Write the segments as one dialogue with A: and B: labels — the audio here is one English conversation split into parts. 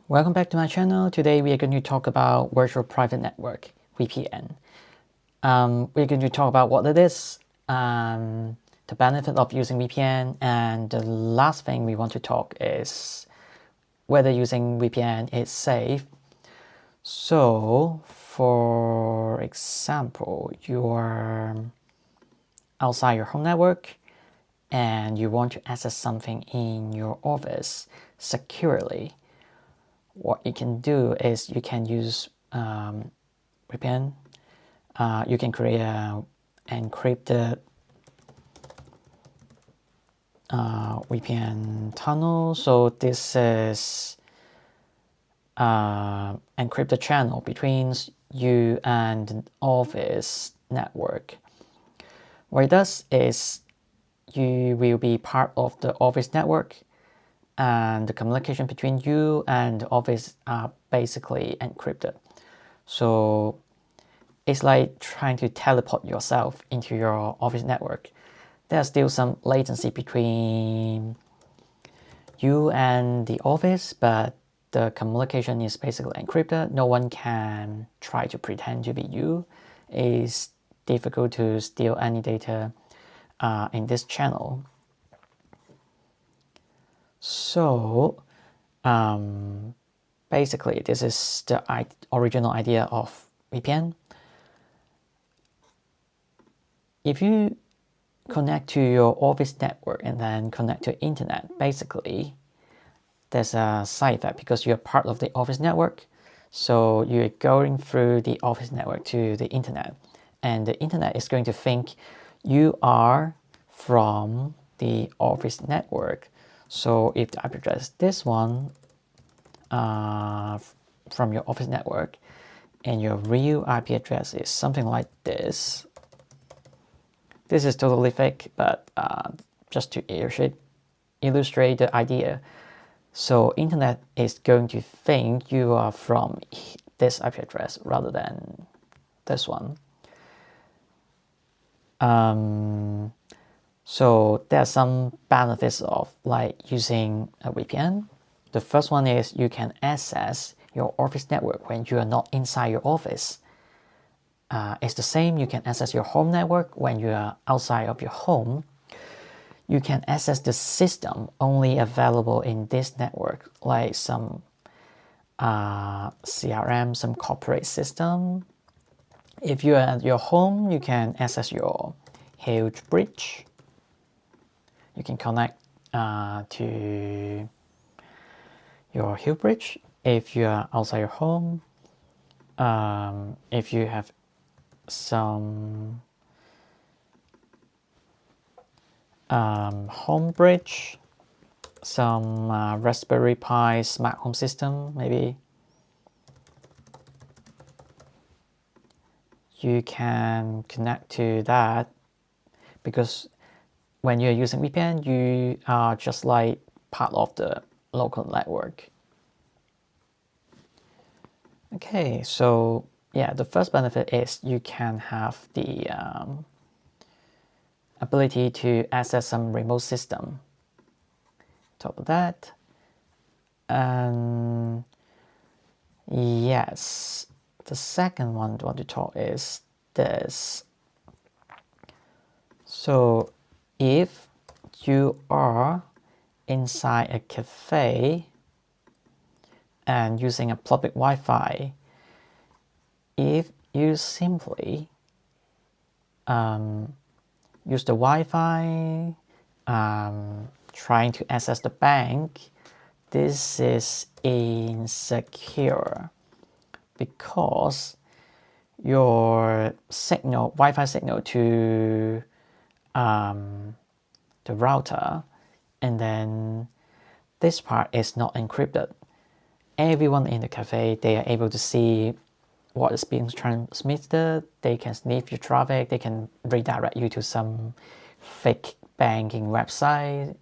A: Welcome back to my channel. Today we are going to talk about Virtual Private Network, VPN. We're going to talk about what it is, the benefit of using VPN, and the last thing we want to talk is whether using VPN is safe. So, for example, you're outside your home network and you want to access something in your office securely. What you can do is you can use VPN. You can create an encrypted VPN tunnel. So this is encrypted channel between you and the office network. What it does is you will be part of the office network, and the communication between you and the office are basically encrypted. So it's like trying to teleport yourself into your office network. There's still some latency between you and the office, but the communication is basically encrypted. No one can try to pretend to be you. It's difficult to steal any data in this channel. So basically this is the original idea of VPN. If you connect to your office network and then connect to internet, basically there's a side effect because you're part of the office network. So you're going through the office network to the internet, and the internet is going to think you are from the office network. So if the IP address is this one from your office network and your real IP address is something like this, this is totally fake, but just to illustrate the idea. So internet is going to think you are from this IP address rather than this one. So there are some benefits of like using a VPN. The first one is you can access your office network when you are not inside your office. It's the same, you can access your home network when you are outside of your home. You can access the system only available in this network, like some CRM, some corporate system. If you are at your home, you can access your huge bridge. You can connect to your huge bridge. If you are outside your home, if you have some home bridge, some Raspberry Pi smart home system, maybe you can connect to that, because when you're using VPN, you are just like part of the local network. Okay, so yeah, the first benefit is you can have the ability to access some remote system. Top of that, and yes, the second one I want to talk is this. So if you are inside a cafe and using a public Wi-Fi, if you simply use the Wi-Fi trying to access the bank, this is insecure because your signal, Wi-Fi signal to the router, and then this part is not encrypted. Everyone in the cafe, they are able to see what is being transmitted. They can sniff your traffic. They can redirect you to some fake banking website.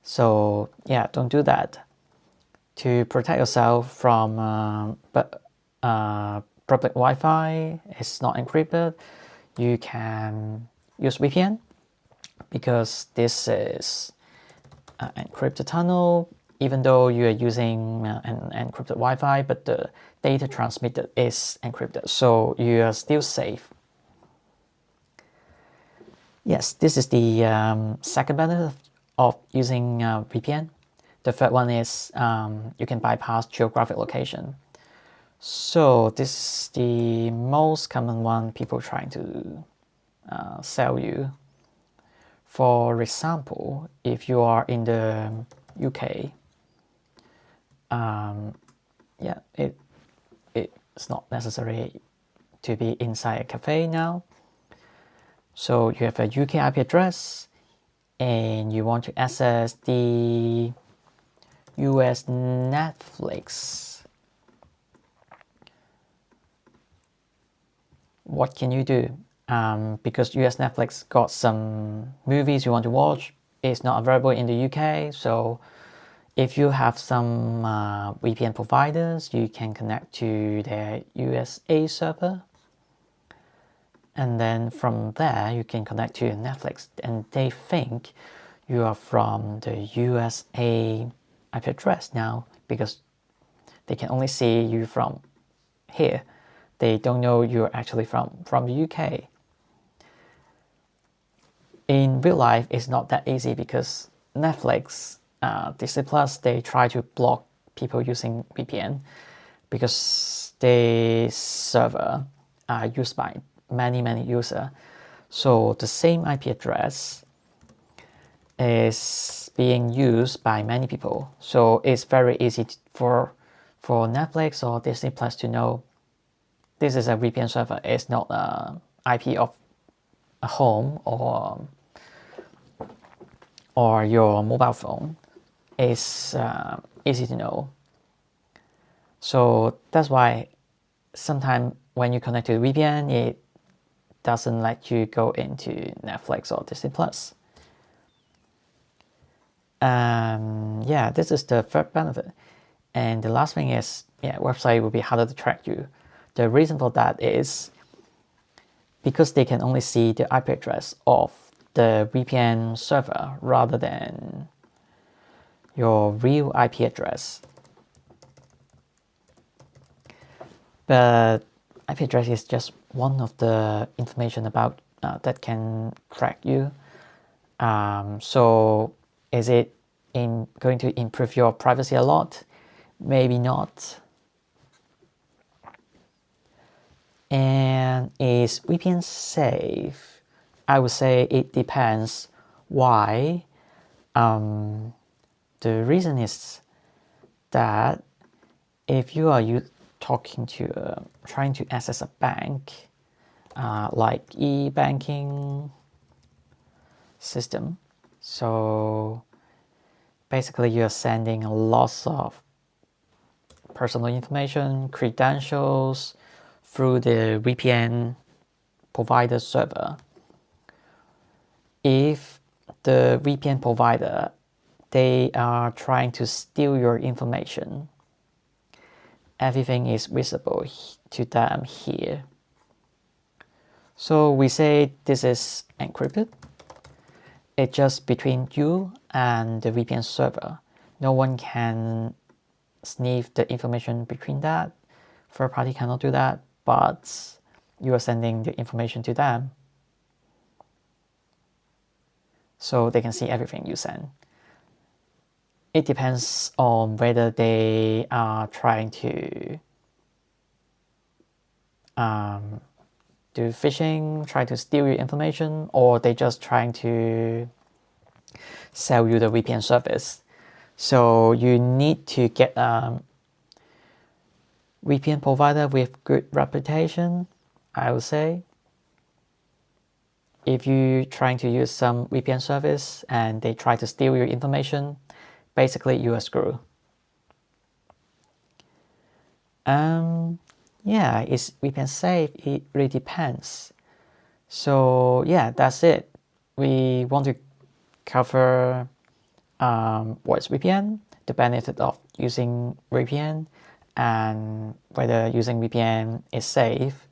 A: So yeah, don't do that. To protect yourself from public Wi-Fi is not encrypted, you can use VPN, because this is an encrypted tunnel. even though you are using an encrypted Wi-Fi, but the data transmitted is encrypted, so you are still safe. Yes, this is the second benefit of using VPN. The third one is you can bypass geographic location. So this is the most common one people trying to sell you. For example, if you are in the UK, yeah, it's not necessary to be inside a cafe now. So you have a UK IP address and you want to access the US Netflix. What can you do? Because US Netflix got some movies you want to watch, it's not available in the UK. So if you have some VPN providers, you can connect to their USA server. And then from there, you can connect to Netflix. And they think you are from the USA IP address now because they can only see you from here. They don't know you're actually from the UK. In real life, it's not that easy because Netflix, Disney Plus, they try to block people using VPN because the server are used by many users. So the same IP address is being used by many people. So it's very easy for Netflix or Disney Plus to know this is a VPN server. It's not an IP of a home or your mobile phone. It's easy to know. So that's why sometimes when you connect to the VPN, it doesn't let you go into Netflix or Disney Plus. Yeah, this is the third benefit. And the last thing is, website will be harder to track you. The reason for that is because they can only see the IP address of the VPN server rather than your real IP address. But IP address is just one of the information about that can track you. So is it going to improve your privacy a lot? Maybe not. And is VPN safe? I would say it depends. Why? The reason is that if you are trying to access a bank, like e-banking system, so basically you're sending lots of personal information, credentials through the VPN provider server. If the VPN provider, they are trying to steal your information, everything is visible to them here. So we say this is encrypted. It's just between you and the VPN server. No one can sniff the information between that. Third party cannot do that, but you are sending the information to them. So they can see everything you send. It depends on whether they are trying to do phishing, try to steal your information, or they just trying to sell you the VPN service. So you need to get a VPN provider with good reputation, I would say. If you're trying to use some VPN service and they try to steal your information, basically you are screwed. Yeah, is VPN safe? It really depends. So yeah, that's it. We want to cover what is VPN, the benefit of using VPN, and whether using VPN is safe.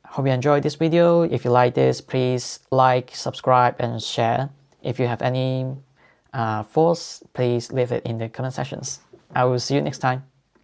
A: Hope you enjoyed this video. If you like this, please like, subscribe, and share. If you have any thoughts, please leave it in the comment sections. I will see you next time.